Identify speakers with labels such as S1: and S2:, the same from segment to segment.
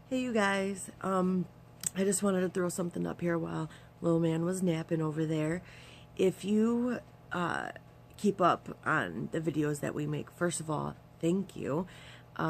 S1: Hey you guys, I just wanted to throw something up here while little man was napping over there. If you keep up on the videos that we make, first of all, thank you.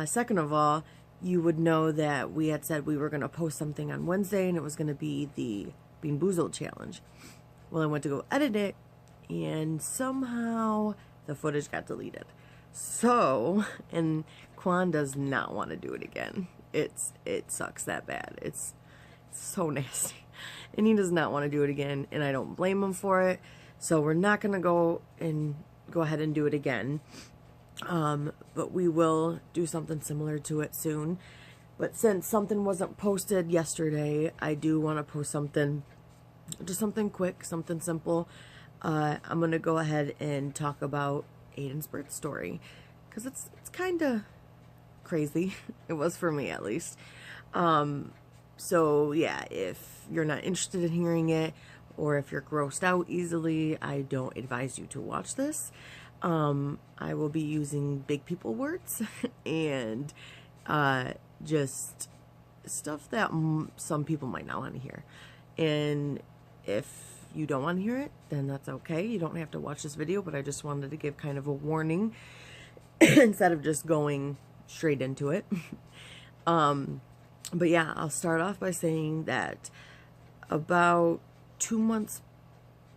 S1: Second of all, you would know that we had said we were going to post something on Wednesday and it was going to be the Bean Boozled challenge. Well, I went to go edit it and somehow the footage got deleted. So, and Quan does not want to do it again. It sucks that bad. It's so nasty. And he does not want to do it again, and I don't blame him for it. So we're not going to go ahead and do it again. But we will do something similar to it soon. But since something wasn't posted yesterday, I do want to post something, just something quick, something simple. I'm going to go ahead and talk about Ayden's birth story, because it's kind of crazy. It was for me, at least. So yeah, if you're not interested in hearing it, or if you're grossed out easily, I don't advise you to watch this. I will be using big people words and just stuff that some people might not want to hear. And if you don't want to hear it, then that's okay. You don't have to watch this video, but I just wanted to give kind of a warning instead of just going straight into it. But yeah, I'll start off by saying that about 2 months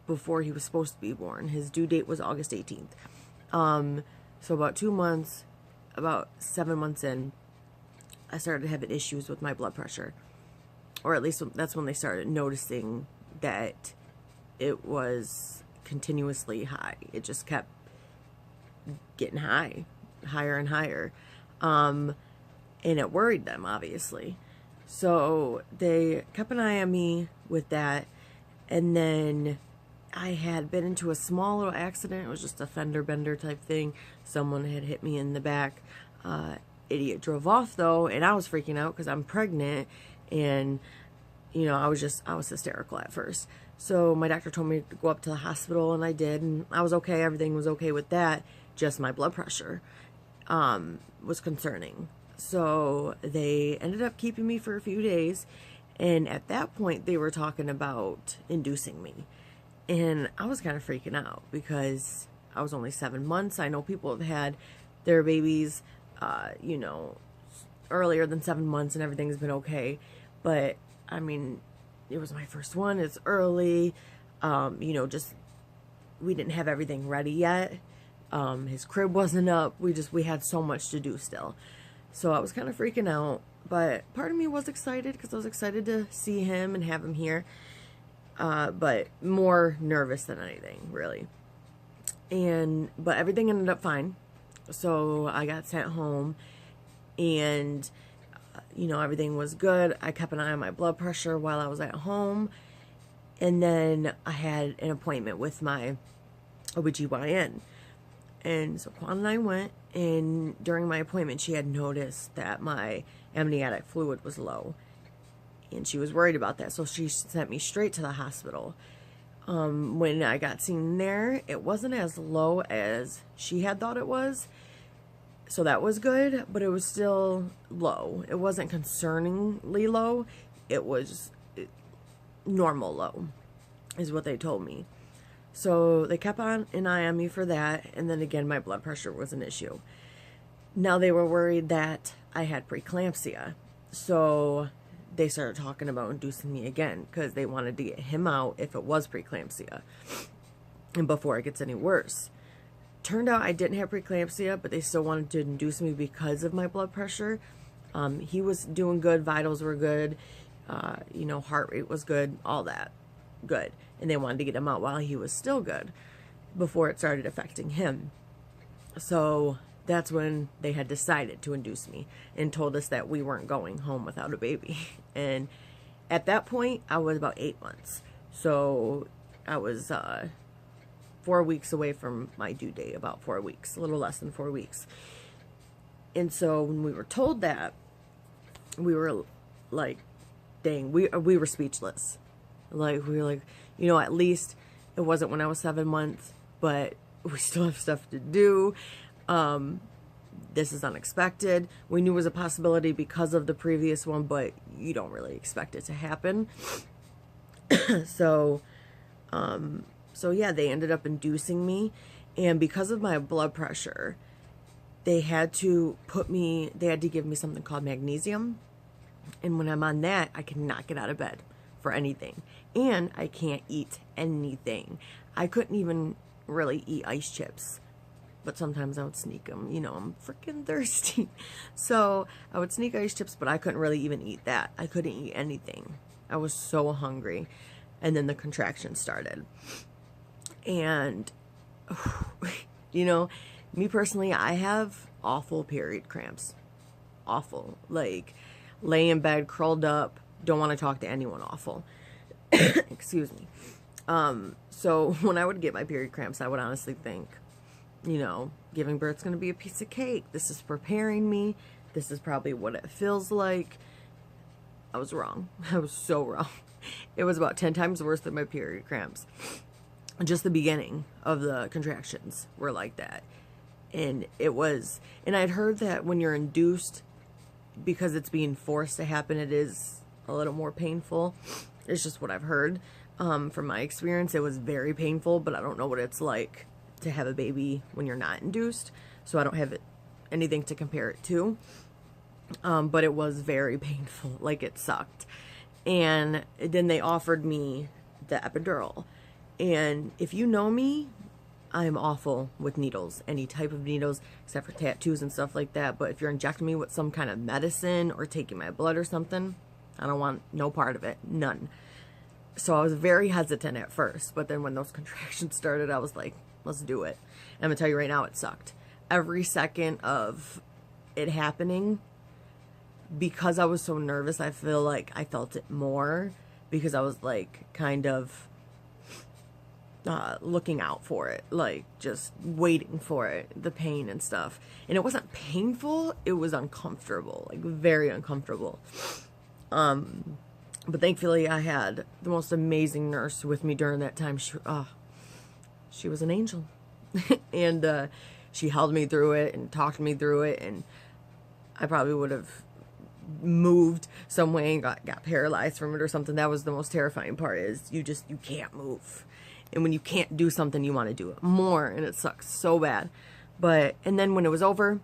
S1: before he was supposed to be born, his due date was August 18th. So about 2 months, about 7 months in, I started having issues with my blood pressure. Or at least that's when they started noticing that it was continuously high. It just kept getting higher and higher. And it worried them, obviously. So they kept an eye on me with that. And then I had been into a small little accident. It was just a fender bender type thing. Someone had hit me in the back. Idiot drove off though, and I was freaking out because I'm pregnant, and you know, I was hysterical at first. So my doctor told me to go up to the hospital, and I did, and I was okay. Everything was okay with that. Just my blood pressure was concerning. So they ended up keeping me for a few days, and at that point they were talking about inducing me. And I was kind of freaking out because I was only 7 months. I know people have had their babies, you know, earlier than 7 months and everything's been okay. But, I mean, it was my first one. It's early. You know, just, we didn't have everything ready yet. His crib wasn't up. We had so much to do still. So I was kind of freaking out. But part of me was excited because I was excited to see him and have him here. But more nervous than anything, really. But everything ended up fine. So I got sent home, and, you know, everything was good. I kept an eye on my blood pressure while I was at home. And then I had an appointment with my OBGYN. And so Quan and I went, and during my appointment, she had noticed that my amniotic fluid was low. And she was worried about that, so she sent me straight to the hospital. When I got seen there, it wasn't as low as she had thought it was. So that was good, but it was still low. It wasn't concerningly low. It was normal low, is what they told me. So they kept an eye on me for that, and then again, my blood pressure was an issue. Now they were worried that I had preeclampsia, so they started talking about inducing me again because they wanted to get him out if it was preeclampsia and before it gets any worse. Turned out I didn't have preeclampsia, but they still wanted to induce me because of my blood pressure. He was doing good. Vitals were good. You know, heart rate was good. All that good. And they wanted to get him out while he was still good before it started affecting him. So that's when they had decided to induce me and told us that we weren't going home without a baby. And at that point, I was about 8 months. So I was 4 weeks away from my due date, about 4 weeks, a little less than 4 weeks. And so when we were told that, we were like, dang, we were speechless. Like, we were like, you know, at least it wasn't when I was 7 months, but we still have stuff to do. This is unexpected. We knew it was a possibility because of the previous one, but you don't really expect it to happen. So, so yeah, they ended up inducing me. And because of my blood pressure, they had to give me something called magnesium. And when I'm on that, I cannot get out of bed for anything. And I can't eat anything. I couldn't even really eat ice chips. But sometimes I would sneak them. You know, I'm freaking thirsty. So I would sneak ice chips, but I couldn't really even eat that. I couldn't eat anything. I was so hungry. And then the contractions started. And, you know, me personally, I have awful period cramps. Awful. Like, lay in bed, curled up, don't want to talk to anyone. Awful. Excuse me. So when I would get my period cramps, I would honestly think, you know, giving birth's going to be a piece of cake. This is preparing me. This is probably what it feels like. I was wrong. I was so wrong. It was about 10 times worse than my period cramps. Just the beginning of the contractions were like that. And I'd heard that when you're induced, because it's being forced to happen, it is a little more painful. It's just what I've heard. From my experience, it was very painful, but I don't know what it's like to have a baby when you're not induced. So I don't have anything to compare it to. But it was very painful. Like, it sucked. And then they offered me the epidural. And if you know me, I'm awful with needles, any type of needles, except for tattoos and stuff like that. But if you're injecting me with some kind of medicine or taking my blood or something, I don't want no part of it, none. So I was very hesitant at first, but then when those contractions started, I was like, let's do it. And I'm gonna tell you right now, it sucked. Every second of it happening, because I was so nervous, I feel like I felt it more, because I was like kind of looking out for it, like just waiting for it, the pain and stuff. And it wasn't painful, it was uncomfortable, like very uncomfortable. But thankfully I had the most amazing nurse with me during that time. She was an angel. And she held me through it and talked me through it, and I probably would have moved some way and got paralyzed from it or something. That was the most terrifying part, is you can't move. And when you can't do something, you want to do it more, and it sucks so bad. And then when it was over,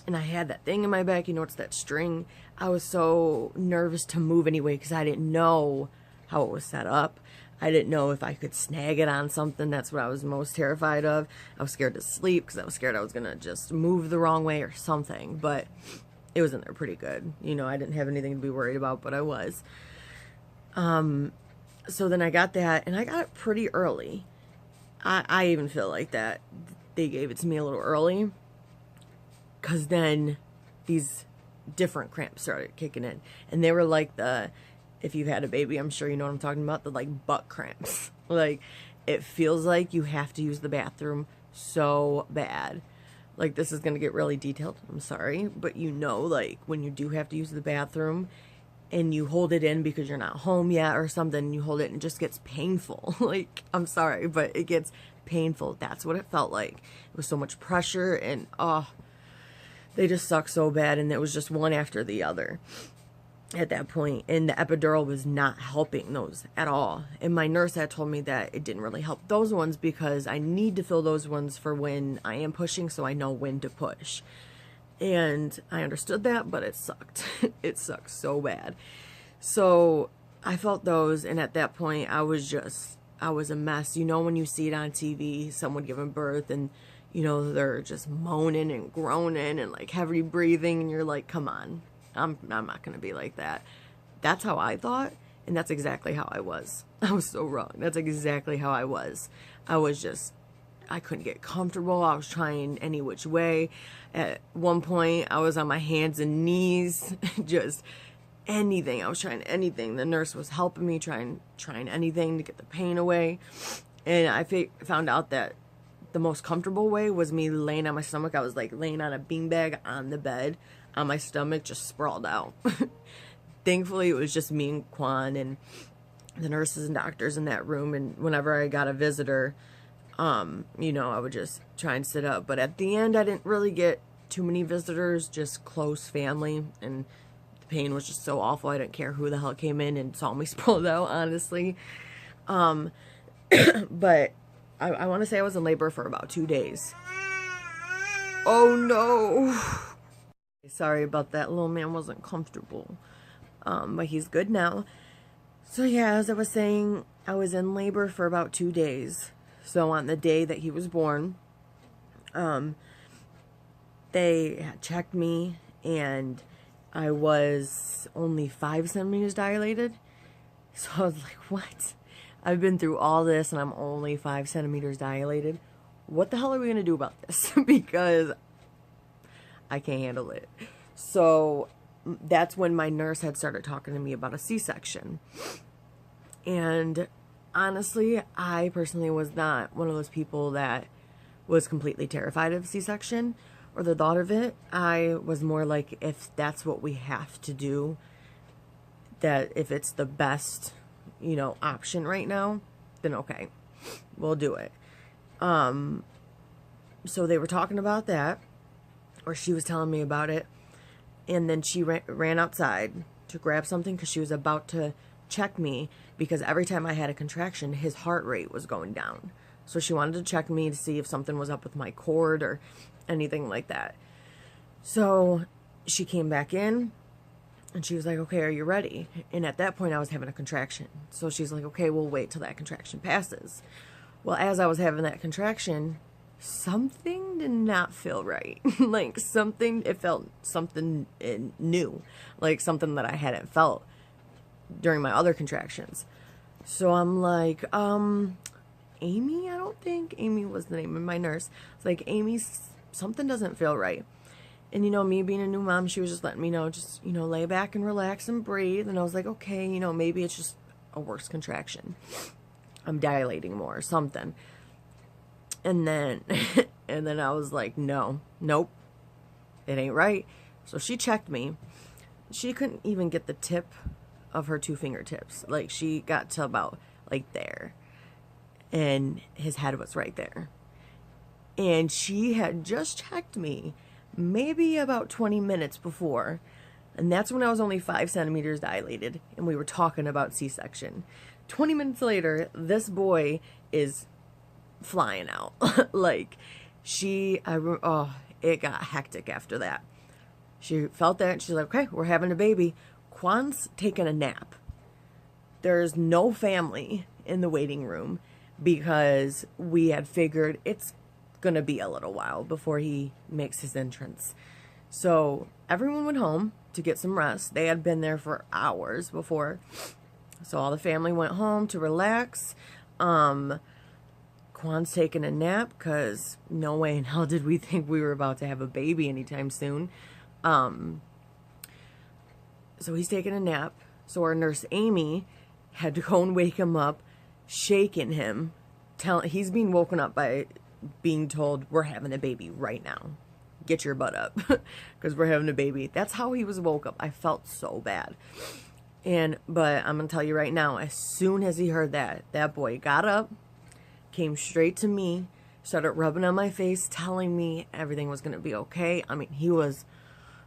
S1: and I had that thing in my back, you know, it's that string, I was so nervous to move anyway, because I didn't know how it was set up. I didn't know if I could snag it on something. That's what I was most terrified of. I was scared to sleep, because I was scared I was going to just move the wrong way or something. But it was in there pretty good. You know, I didn't have anything to be worried about, but I was. So then I got that, and I got it pretty early. I even feel like that they gave it to me a little early, because then these different cramps started kicking in. And they were like if you've had a baby, I'm sure you know what I'm talking about, the like butt cramps. Like, it feels like you have to use the bathroom so bad. Like, this is going to get really detailed, I'm sorry, but you know, like, when you do have to use the bathroom, and you hold it in because you're not home yet or something, you hold it and it just gets painful. Like, I'm sorry, but it gets painful. That's what it felt like. It was so much pressure, and they just suck so bad, and it was just one after the other at that point. And the epidural was not helping those at all. And my nurse had told me that it didn't really help those ones, because I need to feel those ones for when I am pushing, so I know when to push. And I understood that, but it sucked. It sucked so bad. So I felt those, and at that point, I was a mess. You know, when you see it on TV, someone giving birth, and, you know, they're just moaning and groaning and, like, heavy breathing, and you're like, come on, I'm not going to be like that. That's how I thought, and that's exactly how I was. I was so wrong. That's exactly how I was. I couldn't get comfortable. I was trying any which way. At one point, I was on my hands and knees, just anything. I was trying anything. The nurse was helping me, trying anything to get the pain away. And I found out that the most comfortable way was me laying on my stomach. I was like laying on a beanbag on the bed, on my stomach, just sprawled out. Thankfully, it was just me and Quan and the nurses and doctors in that room. And whenever I got a visitor, you know, I would just try and sit up. But at the end, I didn't really get too many visitors, just close family, and the pain was just so awful. I didn't care who the hell came in and saw me sprawled out, honestly. But I want to say I was in labor for about 2 days. Oh no. Sorry about that. Little man wasn't comfortable. But he's good now. So yeah, as I was saying, I was in labor for about 2 days. So on the day that he was born, they checked me and I was only 5 centimeters dilated. So I was like, what? I've been through all this and I'm only 5 centimeters dilated. What the hell are we going to do about this? Because I can't handle it. So that's when my nurse had started talking to me about a C-section. And honestly, I personally was not one of those people that was completely terrified of C-section or the thought of it. I was more like, if that's what we have to do, that if it's the best, you know, option right now, then okay, we'll do it. So they were talking about that, or she was telling me about it, and then she ran outside to grab something because she was about to check me, because every time I had a contraction, his heart rate was going down. So she wanted to check me to see if something was up with my cord or anything like that. So she came back in and she was like, okay, are you ready? And at that point I was having a contraction. So she's like, okay, we'll wait till that contraction passes. Well, as I was having that contraction, something did not feel right. Like it felt something new, like something that I hadn't felt during my other contractions. So I'm like, Amy, I don't think Amy was the name of my nurse. It's like, Amy, something doesn't feel right. And, you know, me being a new mom, she was just letting me know, just, you know, lay back and relax and breathe. And I was like, okay, you know, maybe it's just a worse contraction. I'm dilating more or something. And then, and then I was like, nope, it ain't right. So she checked me. She couldn't even get the tip of her 2 fingertips. Like, she got to about like there. And his head was right there. And she had just checked me maybe about 20 minutes before. And that's when I was only 5 centimeters dilated. And we were talking about C-section. 20 minutes later, this boy is flying out. Like, it got hectic after that. She felt that. And she's like, okay, we're having a baby. Quan's taking a nap. There's no family in the waiting room because we had figured it's going to be a little while before he makes his entrance. So everyone went home to get some rest. They had been there for hours before. So all the family went home to relax. Quan's taking a nap because no way in hell did we think we were about to have a baby anytime soon. So he's taking a nap. So our nurse Amy had to go and wake him up, shaking him. He's being woken up by being told, we're having a baby right now. Get your butt up because we're having a baby. That's how he was woke up. I felt so bad. But I'm going to tell you right now, as soon as he heard that, that boy got up, came straight to me, started rubbing on my face, telling me everything was going to be okay. I mean, he was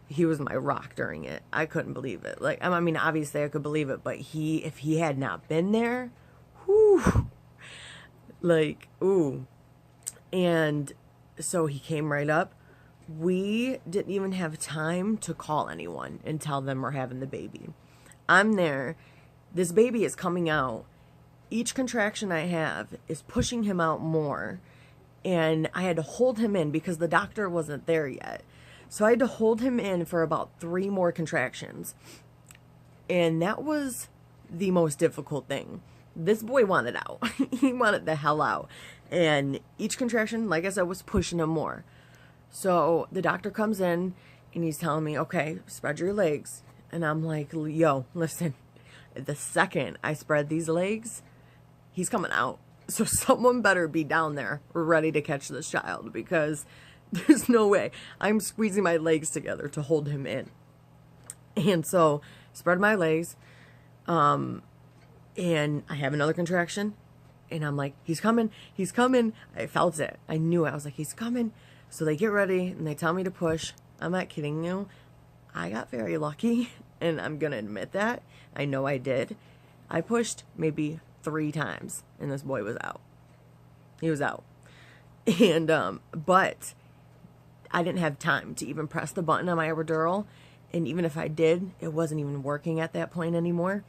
S1: my rock during it. I couldn't believe it. Like, I mean, obviously I could believe it, but if he had not been there, whew, like, ooh. And so he came right up. We didn't even have time to call anyone and tell them we're having the baby. I'm there. This baby is coming out. Each contraction I have is pushing him out more. And I had to hold him in because the doctor wasn't there yet. So I had to hold him in for about 3 more contractions. And that was the most difficult thing. This boy wanted out. He wanted the hell out. And each contraction, like I said, was pushing him more. So the doctor comes in and he's telling me, okay, spread your legs. And I'm like, yo, listen, the second I spread these legs, he's coming out. So someone better be down there ready to catch this child because there's no way. I'm squeezing my legs together to hold him in. And so spread my legs. And I have another contraction. And I'm like, he's coming. He's coming. I felt it. I knew it. I was like, he's coming. So they get ready and they tell me to push. I'm not kidding you. I got very lucky, and I'm going to admit that. I know I did. I pushed maybe 3 times, and this boy was out. He was out. And, but I didn't have time to even press the button on my epidural. And even if I did, it wasn't even working at that point anymore.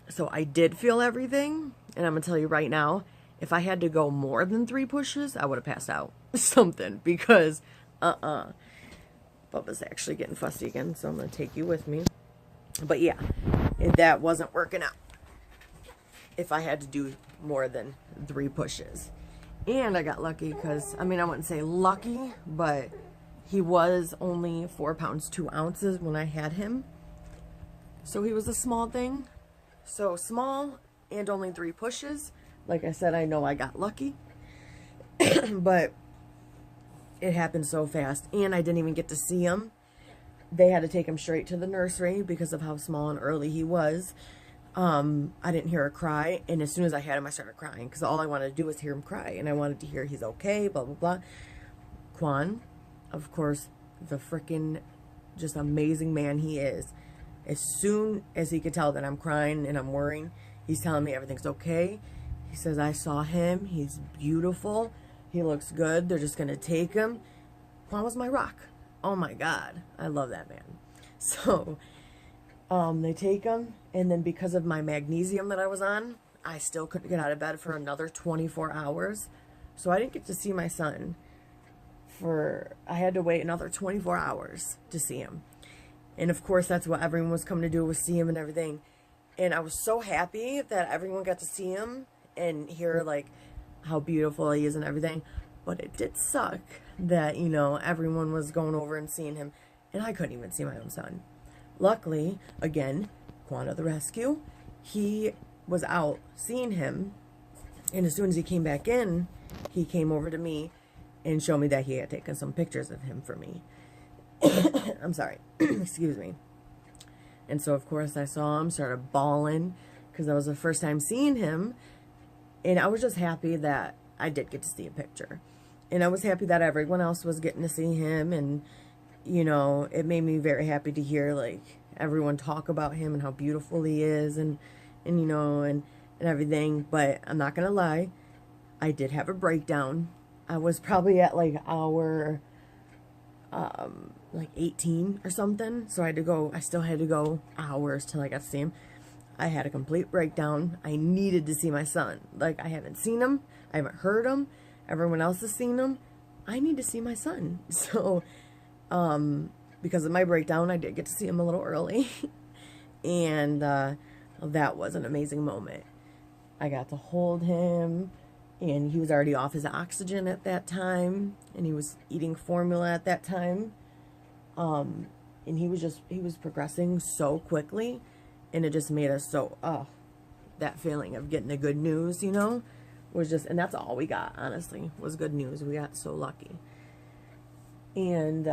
S1: So I did feel everything. And I'm going to tell you right now, if I had to go more than 3 pushes, I would have passed out. Something. Because, Bubba's actually getting fussy again, so I'm going to take you with me. But yeah, that wasn't working out if I had to do more than 3 pushes. And I got lucky because, I mean, I wouldn't say lucky, but he was only 4 pounds 2 ounces when I had him. So he was a small thing. So small and only 3 pushes. Like I said, I know I got lucky. But it happened so fast, and I didn't even get to see him. They had to take him straight to the nursery because of how small and early he was. I didn't hear a cry, and as soon as I had him, I started crying because all I wanted to do was hear him cry, and I wanted to hear he's okay, blah, blah, blah. Quan, of course, the freaking just amazing man he is. As soon as he could tell that I'm crying and I'm worrying, he's telling me everything's okay. He says, I saw him. He's beautiful. He looks good. They're just going to take him. Quan was my rock. Oh my God. I love that man. So, they take him. And then because of my magnesium that I was on, I still couldn't get out of bed for another 24 hours. So I didn't get to see my son I had to wait another 24 hours to see him. And of course, that's what everyone was coming to do, was see him and everything. And I was so happy that everyone got to see him and hear, like, how beautiful he is and everything. But it did suck that, you know, everyone was going over and seeing him, and I couldn't even see my own son. Luckily, again, Quan of the rescue, he was out seeing him, and as soon as he came back in, he came over to me and showed me that he had taken some pictures of him for me. I'm sorry. Excuse me. And so, of course, I saw him, started bawling, because that was the first time seeing him. And I was just happy that I did get to see a picture. And I was happy that everyone else was getting to see him. And, you know, it made me very happy to hear, like, everyone talk about him and how beautiful he is and you know, and everything. But I'm not going to lie, I did have a breakdown. I was probably at, like, hour, like, 18 or something. So I still had to go hours till I got to see him. I had a complete breakdown. I needed to see my son. Like, I haven't seen him. I haven't heard him. Everyone else has seen him. I need to see my son. So, because of my breakdown, I did get to see him a little early. And that was an amazing moment. I got to hold him, and he was already off his oxygen at that time, and he was eating formula at that time. And he was progressing so quickly. And it just made us so, that feeling of getting the good news, you know, was just, and that's all we got, honestly, was good news. We got so lucky. And,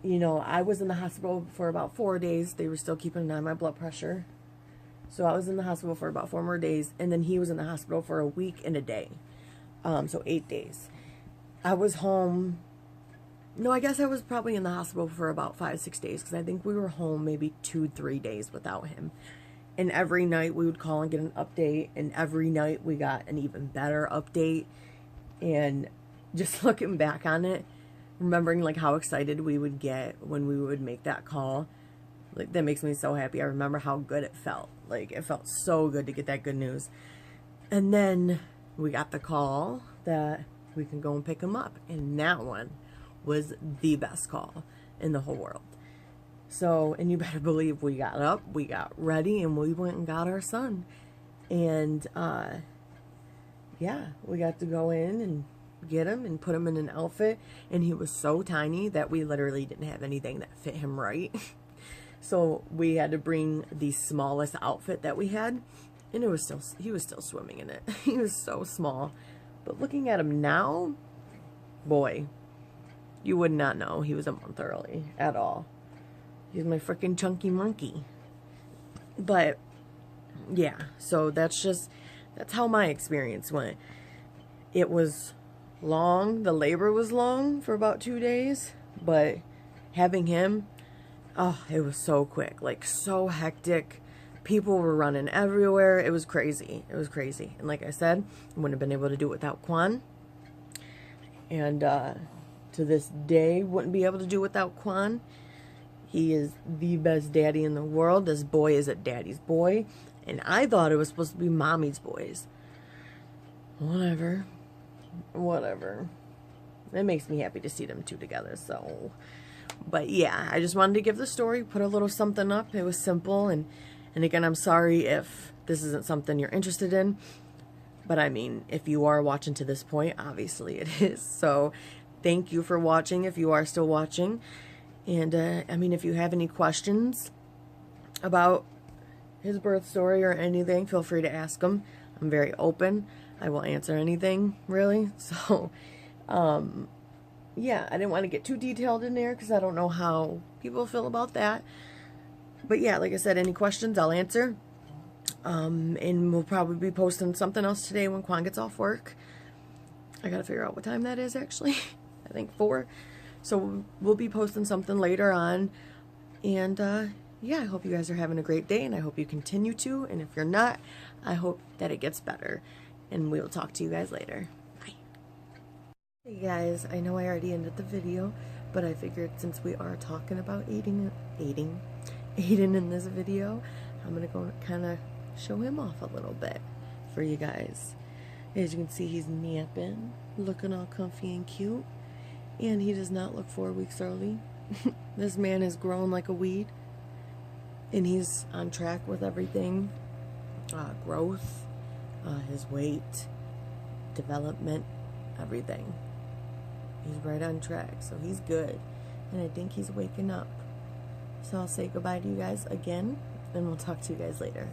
S1: you know, I was in the hospital for about 4 days. They were still keeping an eye on my blood pressure. So I was in the hospital for about 4 more days. And then he was in the hospital for a week and a day. So 8 days. I was home. No, I guess I was probably in the hospital for about 5-6 days, because I think we were home maybe 2-3 days without him. And every night we would call and get an update, and every night we got an even better update. And just looking back on it, remembering, like, how excited we would get when we would make that call, like, that makes me so happy. I remember how good it felt. Like, it felt so good to get that good news. And then we got the call that we can go and pick him up, and that one was the best call in the whole world. So, and you better believe we got up, we got ready, and we went and got our son. And, yeah, we got to go in and get him and put him in an outfit. And he was so tiny that we literally didn't have anything that fit him right. So we had to bring the smallest outfit that we had. And he was still swimming in it. He was so small. But looking at him now, boy, you would not know he was a month early at all. He's my freaking chunky monkey. But, yeah, so that's how my experience went. It was long. The labor was long for about 2 days, but having him, oh, it was so quick, like so hectic. People were running everywhere. It was crazy. It was crazy. And like I said, I wouldn't have been able to do it without Quan. And to this day, wouldn't be able to do it without Quan. He is the best daddy in the world. This boy is a daddy's boy. And I thought it was supposed to be mommy's boys. Whatever. Whatever. It makes me happy to see them two together, so. But yeah, I just wanted to give the story, put a little something up. It was simple, and again, I'm sorry if this isn't something you're interested in. But I mean, if you are watching to this point, obviously it is. So thank you for watching if you are still watching. And I mean, if you have any questions about his birth story or anything, feel free to ask him. I'm very open. I will answer anything, really. So, yeah, I didn't want to get too detailed in there because I don't know how people feel about that. But yeah, like I said, any questions, I'll answer. And we'll probably be posting something else today when Quan gets off work. I gotta figure out what time that is, actually. I think 4. So we'll be posting something later on. And, yeah, I hope you guys are having a great day, and I hope you continue to. And if you're not, I hope that it gets better. And we will talk to you guys later. Bye. Hey guys, I know I already ended the video, but I figured since we are talking about Ayden in this video, I'm gonna go kind of show him off a little bit for you guys. As you can see, he's napping, looking all comfy and cute, and he does not look 4 weeks early. This man has grown like a weed, and he's on track with everything. Growth, his weight, development, everything. He's right on track, so he's good, and I think he's waking up. So I'll say goodbye to you guys again, and we'll talk to you guys later.